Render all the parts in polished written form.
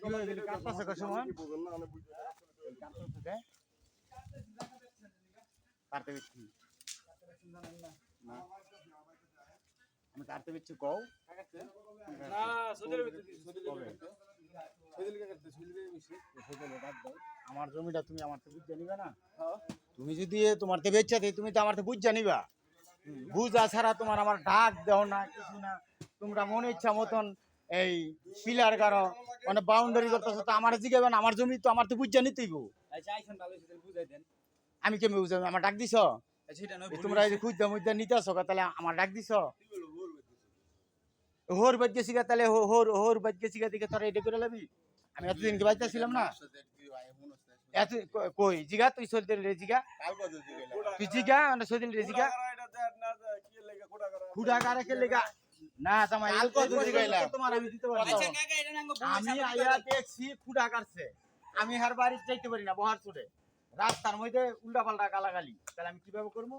আমি কাটতে দিচ্ছি কও আমার জমিটা তুমি আমার তো বুঝে নিবে না। তুমি যদি তোমার তো বেচা তুমি তো আমার তো বুঝে নিবা। বুঝা ছাড়া তোমার আমার ডাক দেও না কিছু না। তোমরা মনে ইচ্ছা মতন এই পিলার গাড়ো মানে বাউন্ডারি করতেছো তো আমার জিগাবে না। আমার জমি তো আমার তো বুঝে নিতেইব। আমি কেমন বুঝাবো? আমার ডাক দিছ তোমরা এই যে খুঁজতে মুজতে নিতে আসো তাহলে আমার ডাক দিছ হোর বাদ গেছি তাহলে হোর বাদ গেছি দিকে তোরা এটা করে লাবি। আমি এতদিন কি বাচ্চা ছিলাম না এত কই জিগা তুই চলতে রে জিগা তুই জিগা মানে সদিন রে জিগা খুড়া কারে কে লেগা না তোমার তোমার আমি দিতে পারবো। আমি আইয়া দেখছি খুড়া কাটছে আমি হার বাড়ি যাইতে পারি না বহার চড়ে রাস্তার মধ্যে উল্টা পাল্টা গালাগালি তাহলে আমি কিভাবে করবো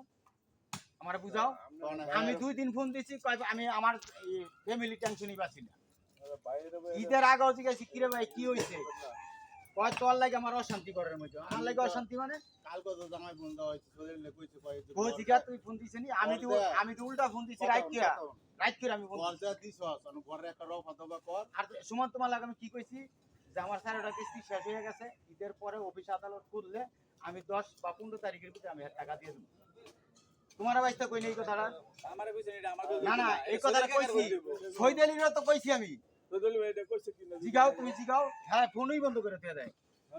আমার বুঝাও। আমি 2 দিন ফোন দিচ্ছি আমি আমার ফ্যামিলি টেনশনই পাচ্ছি না। ঈদের আগেও জিজ্ঞাসি কিরে ভাই কি হয়েছে কয় তোর লাগে আমার অশান্তি করার মধ্যে আমার লাগে অশান্তি মানে কালকে তো জামাই ফোন দেওয়া হয়েছে শরীরে কইছে কয় ও জিগা তুই ফোন দিছিস নি আমি তো উল্টা ফোন দিছি রাত করে আমি ফোন দিছি ঘরে একটা রফা দবা কর আর সুমন তোমার লাগে আমি কি কইছি যে আমার স্যারটা কিস্তি শেষ হয়ে গেছে ঈদের পরে অফিস আদালত করলে আমি 10 বা 15 তারিখের ভিতরে আমি টাকা দিয়ে দেব। তোমার বাইসটা কই নেই কথাটা আমারে কইছেন এটা আমার না না এই কথাটা কইছি সৈদালিরও তো কইছি আমি সৈদালি ভাই এটা কইছে কি না জিগাও তুমি জিগাও হ্যাঁ ফোনই বন্ধ করে দিয়ে দেয়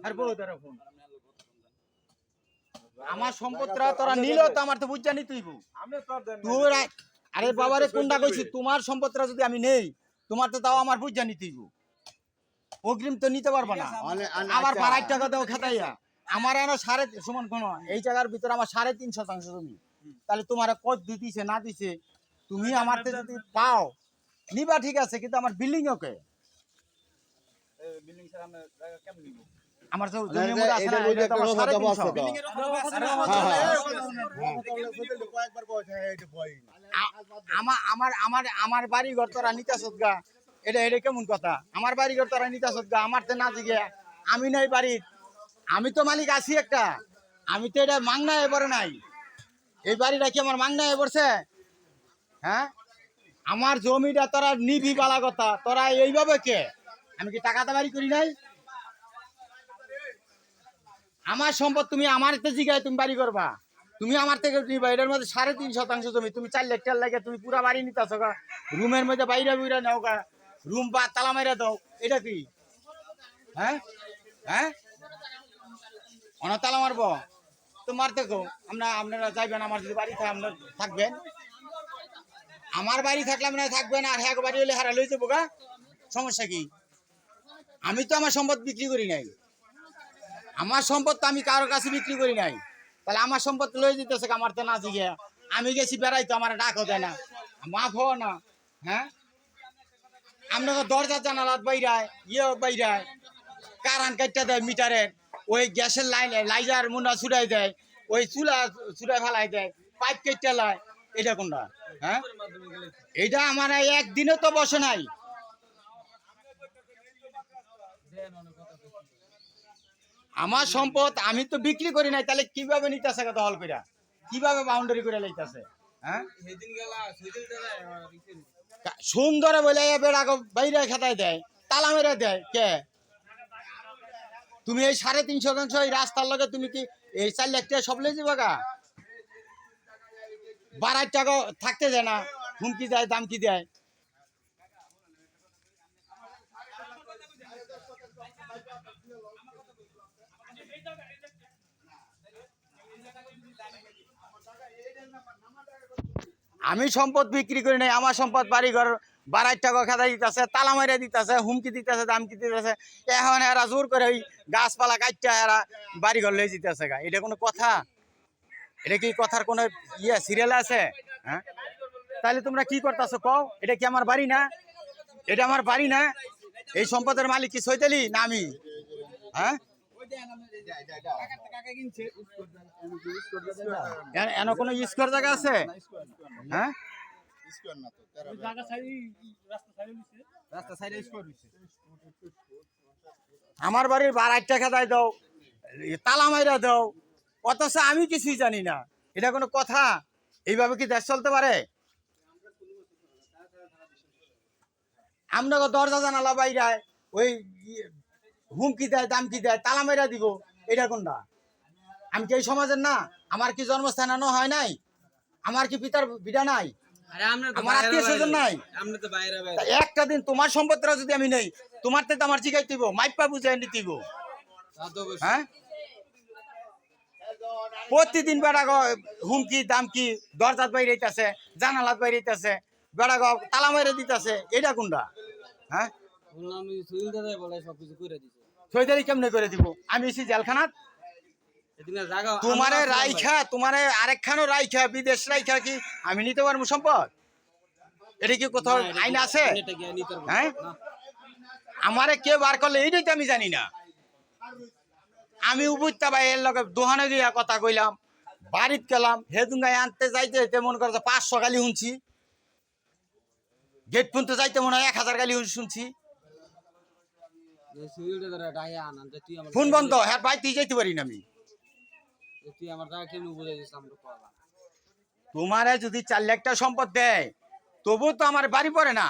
আর বড় তারা ফোন আমার সম্পদটা তোরা নিলো তো আমার তো বুঝ জানি তুইবো আমি তোর দেন তোর আরে বাবারে কোনটা কইছি তোমার সম্পদটা যদি আমি নেই তোমার তো তাও আমার বুঝ জানি তুইবো অগ্রিম তো নিতে পারবা না আমার 5 টাকা দাও খাতাইয়া আমার এনো সাড়ে সমান কোন এই জায়গার ভিতরে আমার 3.5 শতাংশ জমি তাহলে তোমার কত দিতেছে না দিছে তুমি আমার যদি পাও নিবা ঠিক আছে কিন্তু আমার বিল্ডিং ওকে বিল্ডিং স্যার আমরা জায়গা কেমন নিব আমার যে জমি মধ্যে আছে না এটা তো আমার 3.5 বিল্ডিং এর কথা আছে কয়েকবার কইছে এইটা বই আমার বাড়ি ঘর তোরা নিতাছস গা এটা কেমন কথা আমার বাড়ি ঘর তোরা নিতাছস গা আমার তে না জিগে আমি নাই বাড়ি আমি তো মালিক আছি একটা আমি তো এটা মাংনা এবারে নাই এই বাড়িটা কি আমার মাংনা পড়ছে হ্যাঁ আমার জমিটা তোরা নিবি বালা কথা তোরা এইভাবে কে আমি কি টাকা দাবারি করি নাই আমার সম্পদ তুমি আমার জিগায় তুমি বাড়ি করবা তুমি আমার থেকে নিবা এটার মধ্যে 3.5 শতাংশ জমি তুমি 4 লাখ টাকা লাগে তুমি পুরা বাড়ি নিতেছ গা রুমের মধ্যে বাইরে বুইরা নাও গা রুম বা তালা মাইরা দাও এটা কি হ্যাঁ হ্যাঁ অনা তালা মারবো তো মারতে গো আপনারা যাইবেন আমার যদি বাড়ি থাকে আপনারা থাকবেন আমার বাড়ি থাকলে আপনারা থাকবেন আর হ্যাঁ বাড়ি হলে হারা লই যাবো গা সমস্যা কি আমি তো আমার সম্পদ বিক্রি করি নাই আমার সম্পদ তো আমি কারোর কাছে বিক্রি করি নাই তাহলে আমার সম্পদ লই দিতেছে আমার তো না জিগে আমি গেছি বেড়াইতো আমার ডাকও দেয় না মাফ হও না হ্যাঁ আপনাকে দরজা জানালাত বাইরায় বাইরায় কারান কাটটা দেয় মিটারের ওই গ্যাসের লাইজার মুন্ডা ছুড়াই দেয় ওই চুলা ছুড়াই ফেলাই দেয় পাইপ কেটে লাই এটা কোনটা হ্যাঁ এইটা আমার একদিনও তো বসে নাই আমার সম্পদ আমি তো বিক্রি করি নাই তাহলে কিভাবে নিতেছে কত হল করে কিভাবে বাউন্ডারি করে লাইতেছে হ্যাঁ সুন্দর বলে বেড়া বাইরে খেতায় দেয় তালা মেরে দেয় কে তুমি এই 3.5 শতাংশ এই রাস্তার লগে তুমি কি এই 4 লাখ টাকা সব লই যাবা গা 12 টাকা থাকতে দেয় না হুমকি দেয় দামকি দেয় আমি সম্পদ বিক্রি করি নাই আমার সম্পদ বাড়ি ঘর 12 টাকা খাতা দিতেছে তালা মাইরা দিতেছে হুমকি দিতেছে দামকি দিতেছে এখন এরা জোর করে ওই গাছপালা কাটটা এরা বাড়ি ঘর লই যেতেছে গা এটা কোনো কথা এটা কি কথার কোনো সিরিয়াল আছে হ্যাঁ তাহলে তোমরা কি করতেছো কও এটা কি আমার বাড়ি না এটা আমার বাড়ি না এই সম্পদের মালিক কি সৈতালি না আমি হ্যাঁ এন কোনো স্কোর জায়গা আছে হ্যাঁ রাস্তা সাইডে স্কোর হইছে আমার বাড়ির বাড়াই টাকা দায় দাও, তালা মাইরা দাও, অথচ আমি কিছুই জানি না। এটা কোনো কথা? এইভাবে কি দেশ চলতে পারে? আমরা দরজা জানালা বাইরায় ওই হুমকি দেয়, দামকি দেয়, তালা মাইরা দিব, এটা কোনটা? আমি কি এই সমাজের না? আমার কি জন্মস্থান হয় নাই? আমার কি পিতার বিডা নাই? আমার আত্মীয় স্বজন নাই? তা একটা দিন তোমার সম্পত্তিটা যদি আমি নেই, তোমার তো আমার জিগাই দিব, মাইপা বুঝাই নিতিব। হ্যাঁ, প্রতিদিন বেড়া হুমকি দামকি, দরজাত বাইরে হইতাছে, জানালাত বাইরে হইতাছে, বেড়া তালা মাইরে দিতেছে, এটা কোনটা? হ্যাঁ, সৈদারি কেমনে করে দিব? আমি এসি জেলখানাত? তোমারে রাইখা, তোমারে আরেকখানো রাইখা, বিদেশ রাইখা কি আমি নিতে পারবো সম্পদ? এটা কি কোথাও আইন আছে? হ্যাঁ, আমারে কে বার করলে এইটাই তো আমি জানি না। আমি উপত্যা ভাই এর লগে দোহানে গিয়া কথা কইলাম, বাড়িত গেলাম, হেদুঙ্গায় আনতে যাইতে যেতে মনে করছে 500 গালি শুনছি, গেট পর্যন্ত যাইতে মনে হয় 1000 গালি শুনছি। ফোন বন্ধ, হ্যাঁ ভাই তুই যাইতে পারি না আমি। তোমারে যদি 4 লাখ টাকা সম্পদ দেয়, তবু তো আমার বাড়ি পড়ে না।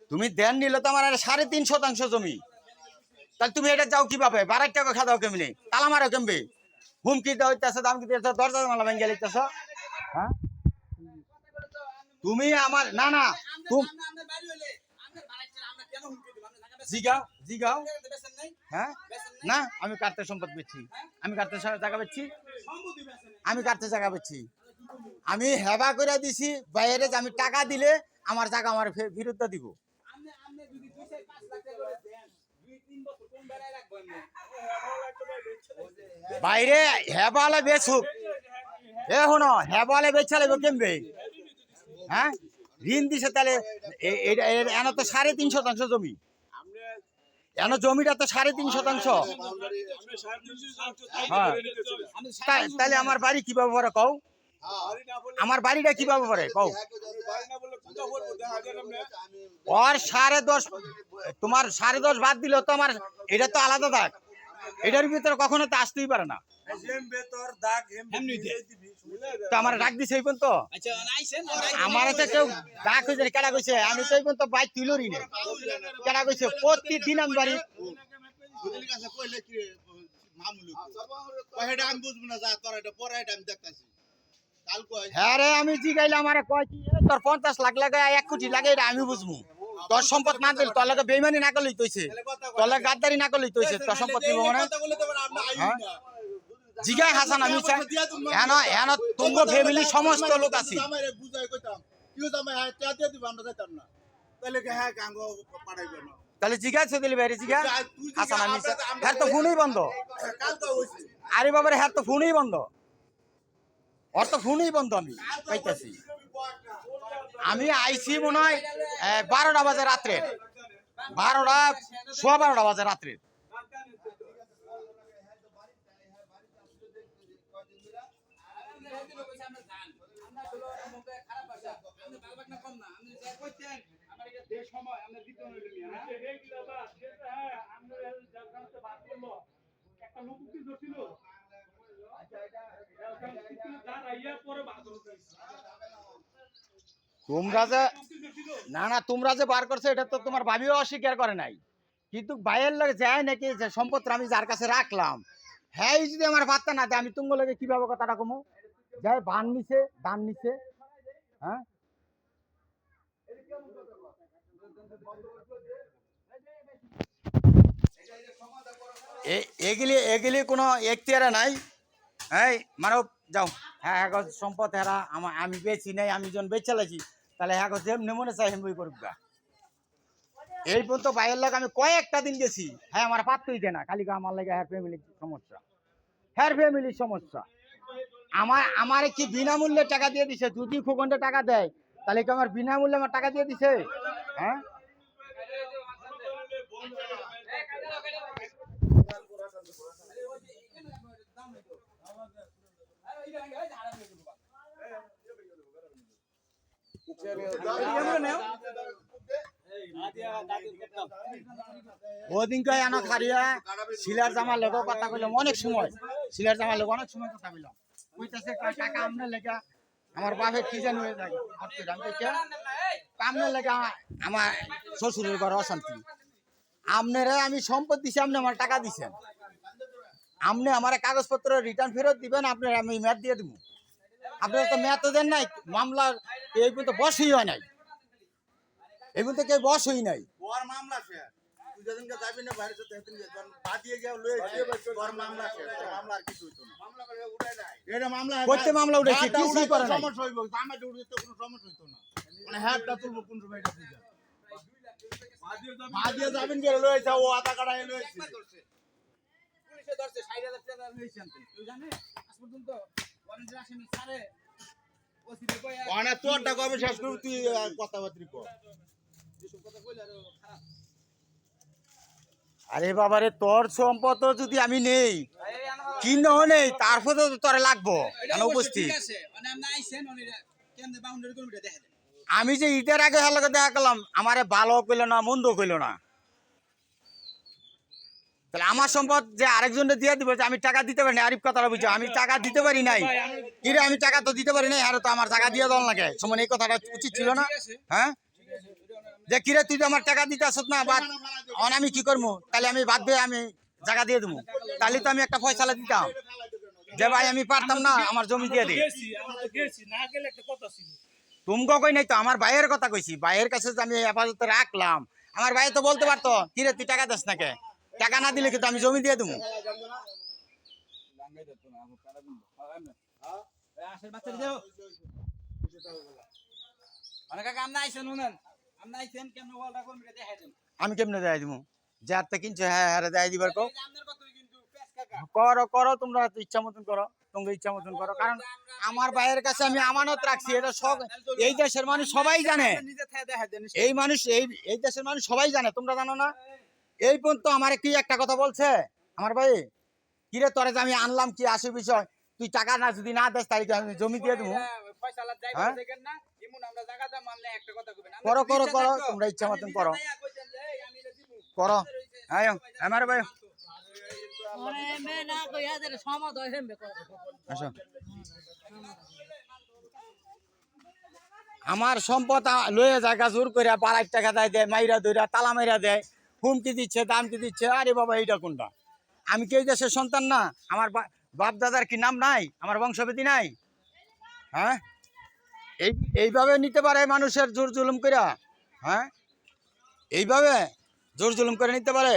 তুমি দেন নিলে তো আমার 3.5% জমি, তাহলে তুমি এটা যাও কিভাবে? বারাক টাকা খাওয়া দাও কেমনি? তালা মারো কেমবে? হুমকি দেওয়া হইতেছে, দামকি দিতেছ, দরজা জানালা ভেঙে লিখতেছ। হ্যাঁ, তুমি আমার না না জিগাও জিগাও। হ্যাঁ, না আমি কার্তের সম্পদ বেচছি, আমি কার্তের জায়গা বেচছি, আমি কার্তের জায়গা বেচছি। আমি হেবা করে দিছি বাইরে যে আমি টাকা দিলে আমার জায়গা আমার বিরুদ্ধে দিব। বাইরে হেবালে বেচুক, এ শোনো হেবালে বেচা লাগবে কেমবে? হ্যাঁ, ঋণ দিছে তাহলে এন তো 3.5% জমি, এন জমিটা তো 3.5%। হ্যাঁ, তাহলে আমার বাড়ি কিভাবে পরে কও? আমার বাড়িটা কিভাবে পরে কও? ওর 10.5, তোমার 10.5 বাদ দিল তো আমার এটা তো আলাদা দাগ, এটার ভিতরে কখনো তো আসতেই পারে না। তো আমার ডাক দিছে এই পর্যন্ত, আমার তো কেউ ডাক হয়েছে কেডা কইছে? আমি তো এই পর্যন্ত বাইক তুলরি না, কেডা কইছে? প্রতিদিন আমি বাড়ি হ্যাঁ রে, আমি জিগাইলাম আরে কয় কি তোর 50 লাখ লাগে 1 কোটি লাগে, এটা আমি বুঝবো। তোর সম্পদ না দিল, তোর লাগে বেইমানি না করলেই তৈছে, তোর লাগে গাদ্দারি না করলেই তৈছে, তোর সম্পদ নিব মানে? জিগাই হাসান, আমি চাই এন এন তোমার ফ্যামিলি সমস্ত লোক আছে। তাহলে জিজ্ঞাসা দিলি বাইরে জিগা হাসান, আমি হ্যাঁ তো ফোনই বন্ধ, আরে বাবার হ্যাঁ তো ফোনই বন্ধ, ওর তো ফোনই বন্ধ। আমি পাইতেছি, আমি আইসি মনে হয় 12টা বাজে রাত্রে, 12টা 12:15 বাজে রাত্রে। তোমরা যে না না তোমরা যে বার করছো এটা তো তোমার ভাবিও অস্বীকার করে নাই, কিন্তু বাইরের লোক যায় নাকি যে সম্পদ আমি যার কাছে রাখলাম, হ্যাঁ যদি আমার বার্তা না দেয় আমি তুঙ্গ লোকে কিভাবে কথাটা কমো? যাই বান নিছে দান নিছে। হ্যাঁ, এগুলি এগুলি কোনো এখতিয়ারে নাই। এই মানব যাও, হ্যাঁ হ্যাঁ সম্পদ হেরা আমার আমি বেচি নাই, আমি যখন বেচে লাগছি তাহলে হ্যাঁ যেমনি মনে চাই হেমবই করুক গা। এই পর্যন্ত বাইরের লোক আমি কয়েকটা দিন গেছি, হ্যাঁ আমার পাত্তই দেয় না, খালি আমার লাগে হ্যাঁ ফ্যামিলির সমস্যা, হ্যাঁ ফ্যামিলির সমস্যা। আমার কি বিনামূল্যে টাকা দিয়ে দিছে? যদি ফুকন্ডে টাকা দেয় তাহলে কি আমার বিনামূল্যে আমার টাকা দিয়ে দিছে? হ্যাঁ, ওদিনকে আনা খারিয়া শিলার জামার লোক কথা কইলাম অনেক সময়, শিলার জামার লোক অনেক সময় কথা কইলাম, কইতাছে টাকা আমনে লেগা আমার বাপের কি জানি হয়ে যায় আমনে লেগা আমার শ্বশুরের ঘর অশান্তি, আমনেরে আমি সম্পদ দিছি, আপনি আমার টাকা দিছেন, আপনি আমার কাগজপত্র রিটার্ন ফেরত দিবেন, আপনার আমি ম্যাথ দিয়ে দিব, আপনারা তো ম্যাথ দেন নাই, মামলার এই পর্যন্ত বসই হয় নাই, এই পর্যন্ত কেউ বসই নাই। মামলা শেষ, তুই যেদিনকে যাবি না বাইরে বাদিয়ে গিয়ে লয়েছে তোর মামলা শেষ, মামলা আর কিছু হইতো না, মামলা করে উঠাই নাই, এটা মামলা করতে মামলা উঠেছে কিছুই করে নাই, সমস্যা হইব, আমাদের উঠতে তো কোনো সমস্যা হইতো না, মানে হ্যাটটা তুলবো কোন সময় এটা তুই বাদিয়ে যাবেন গিয়ে লয়েছে, ও আধা কাটা লয়েছে পুলিশে ধরছে ৬০,০০০ টাকা লয়েছে তুই জানিস আজ পর্যন্ত ওয়ারেন্টের আসামি ছাড়ে ওসিরে কইয়া অনেক তোরটা কবে শেষ করবি তুই কথাবার্তা কর, এসব কথা কইলে আর খারাপ। আরে বাবারে তোর সম্পদ যদি আমি নেই কিনে নেই তারপরে তো তোরে লাগবো উপস্থিত, আমি যে ঈদের আগে হালকা দেখা করলাম আমারে ভালো কইলো না মন্দ কইলো না, তাহলে আমার সম্পদ যে আরেকজনে দিয়ে দিবে যে আমি টাকা দিতে পারি না, আরিফ কথাটা বুঝছো, আমি টাকা দিতে পারি নাই, কিরে আমি টাকা তো দিতে পারি নাই, আর তো আমার টাকা দিয়ে দল লাগে সমান, এই কথাটা উচিত ছিল না, হ্যাঁ যে কিরে তুই তো আমার টাকা দিতে আসত না, বাদ আমি কি করবো, তাহলে আমি বাদ দিয়ে আমি জায়গা দিয়ে দেবো, তাহলে তো আমি একটা ফয়সালা দিতাম যে ভাই আমি পারতাম না আমার জমি দিয়ে দিই, তুমি কই নাই তো, আমার ভাইয়ের কথা কইছি, ভাইয়ের কাছে যে আমি আপাতত রাখলাম, আমার ভাই তো বলতে পারতো কিরে তুই টাকা দিস না কে, টাকা না দিলে কিন্তু আমি জমি দিয়ে দেবো, আমি কেমনে দেয় দিব, যার তে কিনছো হ্যাঁ হ্যাঁ দেয় দিবার কো করো করো, তোমরা ইচ্ছা মতন করো, তোমরা ইচ্ছা মতন করো, কারণ আমার ভাইয়ের কাছে আমি আমানত রাখছি, এটা সব এই দেশের মানুষ সবাই জানে, এই মানুষ এই দেশের মানুষ সবাই জানে, তোমরা জানো না, এই পর্যন্ত আমার কি একটা কথা বলছে আমার ভাই, কিরে তোরে যে আমি আনলাম কি আসে বিষয়, তুই টাকা না যদি না দেস তাহলে আমি জমি দিয়ে দেবো, করো করো করো, তোমরা ইচ্ছা মতন করো করো, আয়ো আমার ভাই আসো, আমার সম্পদ লয়ে জায়গা জোর করে ২২ টাকা দেয় মাইরা দইরা তালা মাইরা দেয়, হুমকি দিচ্ছে দামকি দিচ্ছে, আরে বাবা এইটা কোনটা, আমি কি এই দেশের সন্তান না, আমার বাপ দাদার কি নাম নাই, আমার বংশবেদী নাই, হ্যাঁ এইভাবে নিতে পারে মানুষের জোর জুলুম করে, হ্যাঁ এইভাবে জোর জুলুম করে নিতে পারে।